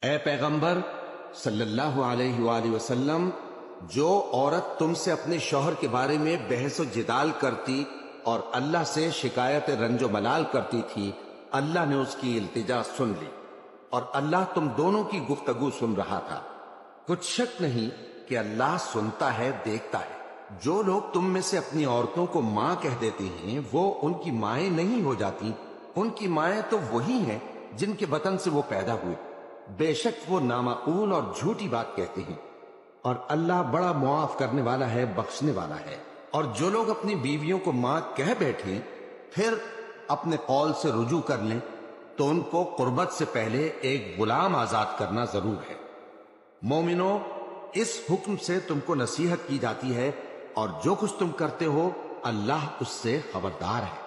اے پیغمبر صلی اللہ علیہ وآلہ وسلم، جو عورت تم سے اپنے شوہر کے بارے میں بحث و جدال کرتی اور اللہ سے شکایت رنج و ملال کرتی تھی، اللہ نے اس کی التجا سن لی اور اللہ تم دونوں کی گفتگو سن رہا تھا۔ کچھ شک نہیں کہ اللہ سنتا ہے، دیکھتا ہے۔ جو لوگ تم میں سے اپنی عورتوں کو ماں کہہ دیتے ہیں وہ ان کی مائیں نہیں ہو جاتی، ان کی مائیں تو وہی ہیں جن کے بطن سے وہ پیدا ہوئے۔ بے شک وہ نامعقول اور جھوٹی بات کہتے ہیں، اور اللہ بڑا معاف کرنے والا ہے، بخشنے والا ہے۔ اور جو لوگ اپنی بیویوں کو ماں کہہ بیٹھیں پھر اپنے قول سے رجوع کر لیں تو ان کو قربت سے پہلے ایک غلام آزاد کرنا ضرور ہے۔ مومنو، اس حکم سے تم کو نصیحت کی جاتی ہے اور جو کچھ تم کرتے ہو اللہ اس سے خبردار ہے۔